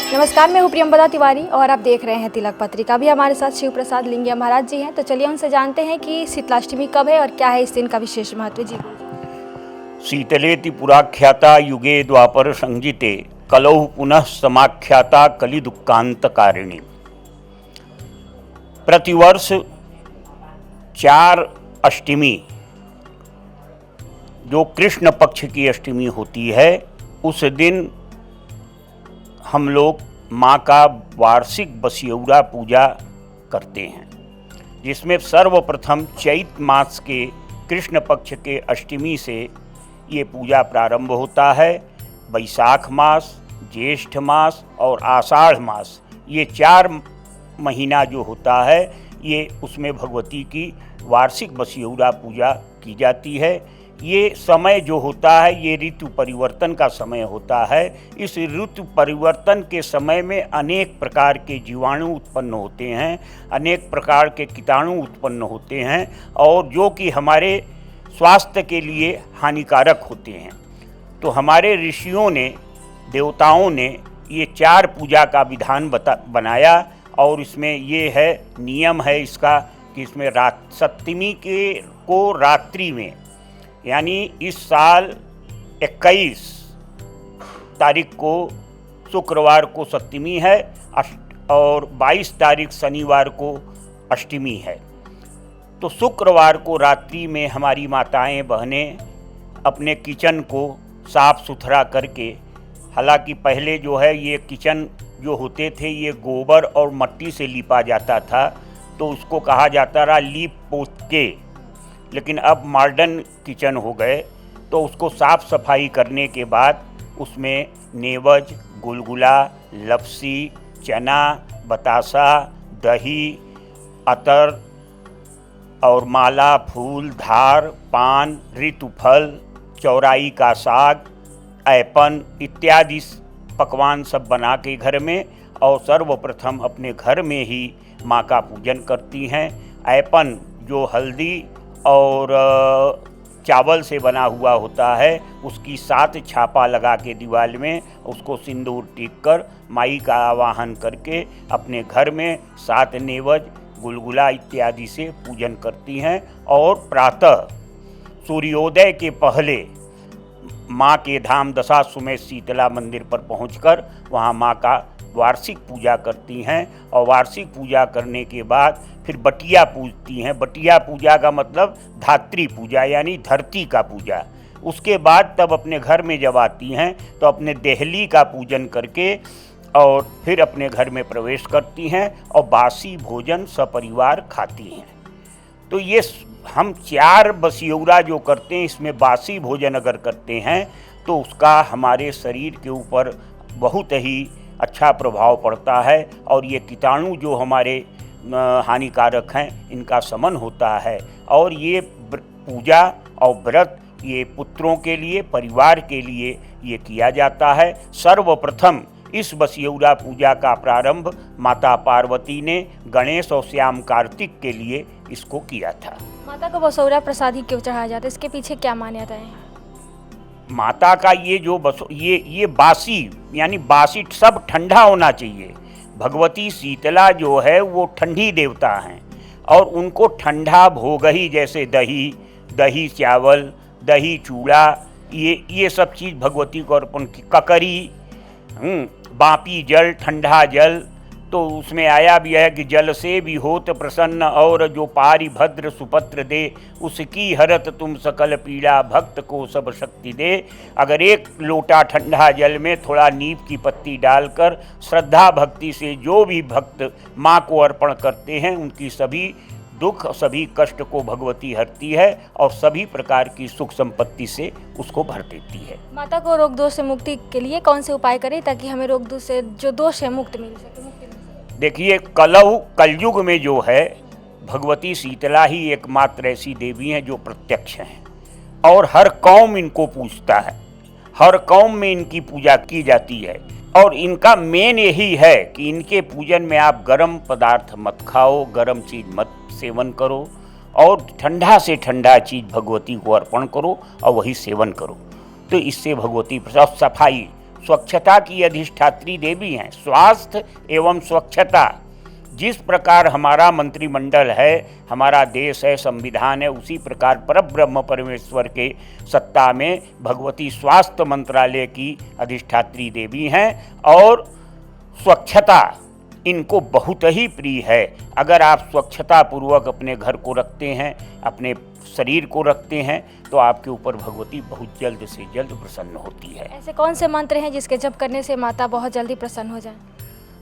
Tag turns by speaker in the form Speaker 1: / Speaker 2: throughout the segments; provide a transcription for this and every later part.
Speaker 1: नमस्कार, मैं हूँ प्रियंवदा तिवारी और आप देख रहे हैं तिलक पत्रिका। अभी हमारे साथ शिव प्रसाद लिंगिया महाराज जी हैं, तो चलिए उनसे जानते हैं कि शीतलाष्टमी कब है और क्या है इस दिन का विशेष महत्व। जी।
Speaker 2: शीतलेति पुराख्याता युगे द्वापर संजिते कलौ पुनः समाख्याता कलि दुःखांतकारिणी। प्रतिवर्ष 4 अष्टमी जो कृष्ण पक्ष की अष्टमी होती है, उस दिन हम लोग माँ का वार्षिक बसियौरा पूजा करते हैं, जिसमें सर्वप्रथम चैत मास के कृष्ण पक्ष के अष्टमी से ये पूजा प्रारंभ होता है। वैशाख मास, ज्येष्ठ मास और आषाढ़ मास, ये 4 महीना जो होता है, ये उसमें भगवती की वार्षिक बसियौरा पूजा की जाती है। ये समय जो होता है, ये ऋतु परिवर्तन का समय होता है। इस ऋतु परिवर्तन के समय में अनेक प्रकार के जीवाणु उत्पन्न होते हैं, अनेक प्रकार के कीटाणु उत्पन्न होते हैं और जो कि हमारे स्वास्थ्य के लिए हानिकारक होते हैं। तो हमारे ऋषियों ने, देवताओं ने ये 4 पूजा का विधान बनाया और इसमें ये है, नियम है इसका कि इसमें सप्तमी को रात्रि में, यानी इस साल 21 तारीख को शुक्रवार को सप्तमी है और 22 तारीख शनिवार को अष्टमी है। तो शुक्रवार को रात्रि में हमारी माताएं बहनें अपने किचन को साफ़ सुथरा करके, हालांकि पहले जो है ये किचन जो होते थे ये गोबर और मट्टी से लिपा जाता था, तो उसको कहा जाता रहा लीप पोत के, लेकिन अब मॉडर्न किचन हो गए। तो उसको साफ़ सफाई करने के बाद उसमें नेवज, गुलगुला, लपसी, चना, बतासा, दही, अतर और माला, फूल, धार, पान, ऋतुफल, चौराई का साग, ऐपन इत्यादि पकवान सब बना के घर में, और सर्वप्रथम अपने घर में ही माँ का पूजन करती हैं। ऐपन जो हल्दी और चावल से बना हुआ होता है, उसकी 7 छापा लगा के दीवार में उसको सिंदूर टीक कर माई का आवाहन करके अपने घर में 7 नेवज, गुलगुला इत्यादि से पूजन करती हैं। और प्रातः सूर्योदय के पहले माँ के धाम दशाश्वमेध शीतला मंदिर पर पहुंचकर वहाँ माँ का वार्षिक पूजा करती हैं और वार्षिक पूजा करने के बाद फिर बटिया पूजती हैं। बटिया पूजा का मतलब धात्री पूजा, यानी धरती का पूजा। उसके बाद तब अपने घर में जब आती हैं तो अपने देहली का पूजन करके और फिर अपने घर में प्रवेश करती हैं और बासी भोजन सपरिवार खाती हैं। तो ये हम 4 बसियौरा जो करते हैं, इसमें बासी भोजन अगर करते हैं तो उसका हमारे शरीर के ऊपर बहुत ही अच्छा प्रभाव पड़ता है और ये कीटाणु जो हमारे हानिकारक हैं, इनका शमन होता है। और ये पूजा और व्रत ये पुत्रों के लिए, परिवार के लिए ये किया जाता है। सर्वप्रथम इस बसियौरा पूजा का प्रारंभ माता पार्वती ने गणेश और श्याम कार्तिक के लिए इसको किया था।
Speaker 1: माता को बसौरा प्रसाद ही क्यों चढ़ाया जाता है, इसके पीछे क्या मान्यता है?
Speaker 2: माता का ये जो ये बासी, यानी बासी सब ठंडा होना चाहिए। भगवती शीतला जो है वो ठंडी देवता हैं और उनको ठंडा भोग ही, जैसे दही चावल, दही चूड़ा, ये सब चीज़ भगवती को अर्पण की। ककरी, बापी जल, ठंडा जल, तो उसमें आया भी है कि जल से भी होत प्रसन्न और जो पारि भद्र सुपत्र दे, उसकी हरत तुम सकल पीड़ा, भक्त को सब शक्ति दे। अगर 1 लोटा ठंडा जल में थोड़ा नीम की पत्ती डालकर श्रद्धा भक्ति से जो भी भक्त माँ को अर्पण करते हैं, उनकी सभी दुख, सभी कष्ट को भगवती हरती है और सभी प्रकार की सुख संपत्ति से उसको भर देती है।
Speaker 1: माता को रोग दोष से मुक्ति के लिए कौन से उपाय करें ताकि हमें रोग दोष से जो दोष है मुक्ति मिल सके?
Speaker 2: देखिए, कलयुग में जो है भगवती शीतला ही एकमात्र ऐसी देवी हैं जो प्रत्यक्ष हैं और हर कौम इनको पूजता है, हर कौम में इनकी पूजा की जाती है। और इनका मेन यही है कि इनके पूजन में आप गर्म पदार्थ मत खाओ, गर्म चीज़ मत सेवन करो और ठंडा से ठंडा चीज़ भगवती को अर्पण करो और वही सेवन करो। तो इससे भगवती सफाई स्वच्छता की अधिष्ठात्री देवी हैं। स्वास्थ्य एवं स्वच्छता, जिस प्रकार हमारा मंत्रिमंडल है, हमारा देश है, संविधान है, उसी प्रकार परब्रह्म परमेश्वर के सत्ता में भगवती स्वास्थ्य मंत्रालय की अधिष्ठात्री देवी हैं और स्वच्छता इनको बहुत ही प्रिय है। अगर आप स्वच्छता पूर्वक अपने घर को रखते हैं, अपने शरीर को रखते हैं, तो आपके ऊपर भगवती बहुत जल्द से जल्द प्रसन्न होती है।
Speaker 1: ऐसे कौन से मंत्र हैं जिसके जप करने से माता बहुत जल्दी प्रसन्न हो जाए?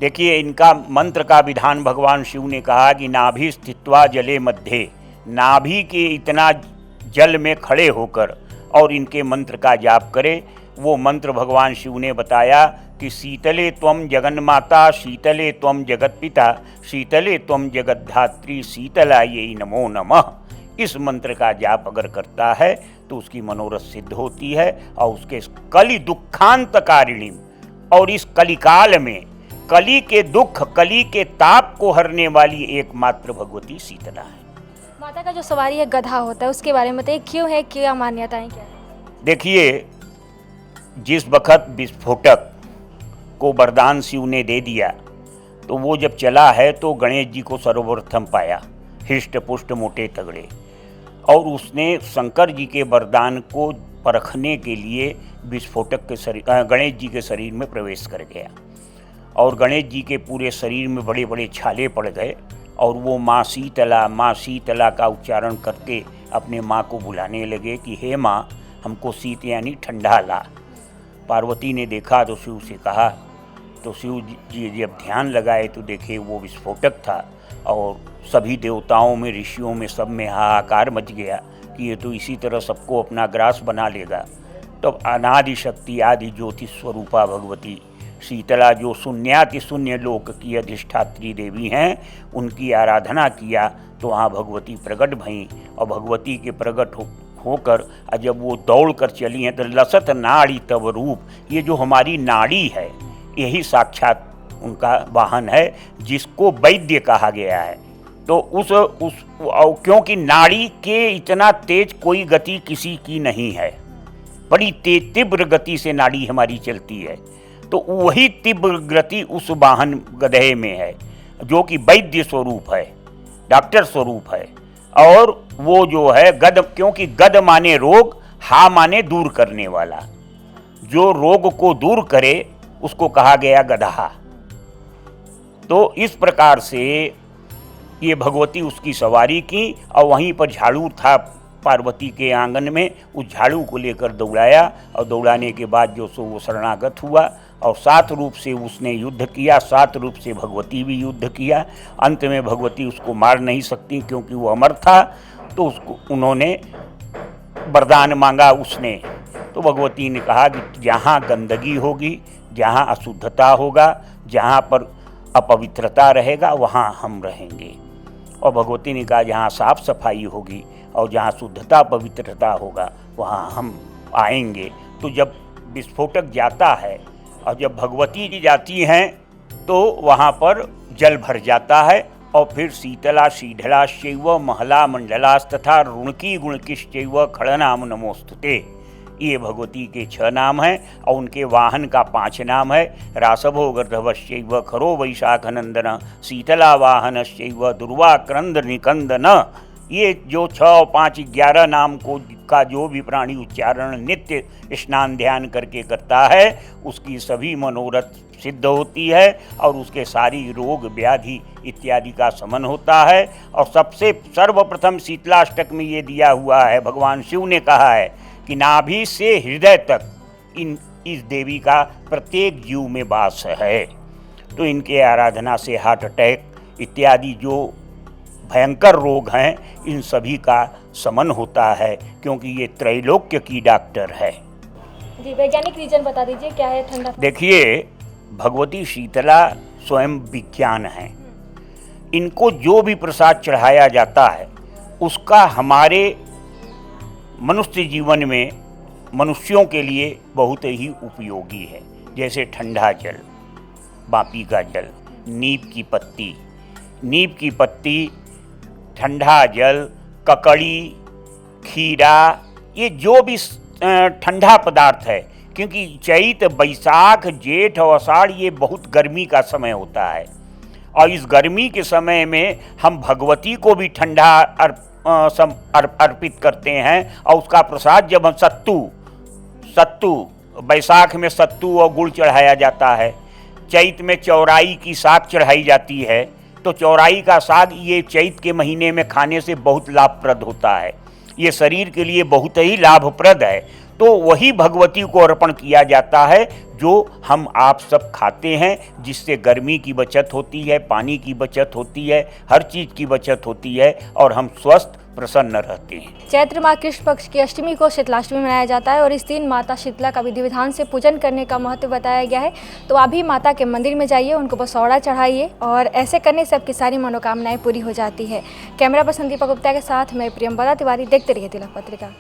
Speaker 2: देखिए, इनका मंत्र का विधान भगवान शिव ने कहा कि नाभि स्थित्वा जले मध्य, नाभि के इतना जल में खड़े होकर और इनके मंत्र का जाप करें। वो मंत्र भगवान शिव ने बताया कि शीतले त्वं जगन्माता, शीतले त्वं जगत्पिता, शीतले त्वं जगद्धात्री, शीतलायै नमो नमः। इस मंत्र का जाप अगर करता है तो उसकी मनोरथ सिद्ध होती है और उसके कलि दुखांतकारिणी, और इस कलिकाल में कली के दुख, कली के ताप को हरने वाली एकमात्र भगवती शीतला है।
Speaker 1: माता का जो सवारी है गधा होता है, उसके बारे में बताइए, क्यों है, क्या मान्यताएं क्या है?
Speaker 2: देखिए, जिस वक्त विस्फोटक को वरदान शिव ने दे दिया तो वो जब चला है तो गणेश जी को सर्वप्रथम पाया, हिष्ट पुष्ट मोटे तगड़े, और उसने शंकर जी के वरदान को परखने के लिए विस्फोटक के शरीर, गणेश जी के शरीर में प्रवेश कर गया और गणेश जी के पूरे शरीर में बड़े बड़े छाले पड़ गए और वो माँ शीतला का उच्चारण करके अपने माँ को बुलाने लगे कि हे माँ, हमको शीत यानी ठंडा ला। पार्वती ने देखा तो शिव से कहा, तो शिव जी जब ध्यान लगाए तो देखे वो विस्फोटक था और सभी देवताओं में, ऋषियों में, सब में हाहाकार मच गया कि ये तो इसी तरह सबको अपना ग्रास बना लेगा। तब अनादि शक्ति आदि ज्योति स्वरूपा भगवती शीतला, जो शून्याति शून्य लोक की अधिष्ठात्री देवी हैं, उनकी आराधना किया तो वहाँ भगवती प्रकट भईं और भगवती के प्रकट होकर जब वो दौड़ कर चली हैं तो लसत नाड़ी तव रूप, ये जो हमारी नाड़ी है यही साक्षात उनका वाहन है, जिसको वैद्य कहा गया है। तो उस क्योंकि नाड़ी के इतना तेज कोई गति किसी की नहीं है, बड़ी तेज तीव्र गति से नाड़ी हमारी चलती है, तो वही तीव्र गति उस वाहन गधे में है जो कि वैद्य स्वरूप है, डॉक्टर स्वरूप है। और वो जो है गद, क्योंकि गद माने रोग, हा माने दूर करने वाला, जो रोग को दूर करे उसको कहा गया गधा। तो इस प्रकार से ये भगवती उसकी सवारी की और वहीं पर झाड़ू था पार्वती के आंगन में, उस झाड़ू को लेकर दौड़ाया और दौड़ाने के बाद जो सो वो शरणागत हुआ और 7 रूप से उसने युद्ध किया, 7 रूप से भगवती भी युद्ध किया। अंत में भगवती उसको मार नहीं सकती क्योंकि वो अमर था, तो उसको उन्होंने वरदान मांगा उसने। तो भगवती ने कहा कि जहाँ गंदगी होगी, जहाँ अशुद्धता होगा, जहाँ पर अपवित्रता रहेगा, वहाँ हम रहेंगे। और भगवती ने कहा जहाँ साफ सफाई होगी और जहाँ शुद्धता पवित्रता होगा, वहाँ हम आएंगे। तो जब विस्फोटक जाता है और जब भगवती जी जाती हैं तो वहाँ पर जल भर जाता है और फिर शीतला शीढलाश्चैव महला मंडलास्तथा रुणकी गुणकिश्चैव खड़नाम नमोस्तुते, ये भगवती के 6 नाम हैं और उनके वाहन का 5 नाम है। रासभो गर्धवश्चैव खरो वैशाखनंदन शीतला वाहनश्चैव दुर्वाक्रंद निकंदन। ये जो 6 और 5 11 नाम का जो भी प्राणी उच्चारण नित्य स्नान ध्यान करके करता है, उसकी सभी मनोरथ सिद्ध होती है और उसके सारी रोग व्याधि इत्यादि का शमन होता है। और सबसे सर्वप्रथम शीतलाष्टक में ये दिया हुआ है, भगवान शिव ने कहा है कि नाभि से हृदय तक इस देवी का प्रत्येक जीव में वास है। तो इनके आराधना से हार्ट अटैक इत्यादि जो भयंकर रोग हैं, इन सभी का शमन होता है, क्योंकि ये त्रैलोक्य की डॉक्टर है।
Speaker 1: जी, वैज्ञानिक रीजन बता दीजिए क्या है ठंडा?
Speaker 2: देखिए, भगवती शीतला स्वयं विज्ञान है। इनको जो भी प्रसाद चढ़ाया जाता है उसका हमारे मनुष्य जीवन में, मनुष्यों के लिए बहुत ही उपयोगी है। जैसे ठंडा जल, बापी का जल, नीम की पत्ती, ठंडा जल, ककड़ी, खीरा, ये जो भी ठंडा पदार्थ है, क्योंकि चैत, बैसाख, जेठ और आषाढ़ ये बहुत गर्मी का समय होता है और इस गर्मी के समय में हम भगवती को भी ठंडा अर्पित करते हैं और उसका प्रसाद जब हम सत्तू बैसाख में सत्तू और गुड़ चढ़ाया जाता है, चैत में चौराई की साग चढ़ाई जाती है, तो चौराई का साग ये चैत के महीने में खाने से बहुत लाभप्रद होता है, ये शरीर के लिए बहुत ही लाभप्रद है। तो वही भगवती को अर्पण किया जाता है जो हम आप सब खाते हैं, जिससे गर्मी की बचत होती है, पानी की बचत होती है, हर चीज़ की बचत होती है और हम स्वस्थ प्रसन्न रहते हैं।
Speaker 1: चैत्र माह कृष्ण पक्ष की अष्टमी को शीतलाष्टमी मनाया जाता है और इस दिन माता शीतला का विधि विधान से पूजन करने का महत्व बताया गया है। तो आप भी माता के मंदिर में जाइए, उनको बसौड़ा चढ़ाइए और ऐसे करने से आपकी सारी मनोकामनाएं पूरी हो जाती है। कैमरा पर्सन दीपक गुप्ता के साथ मैं प्रियंवदा तिवारी, देखते रहिए तिलक पत्रिका।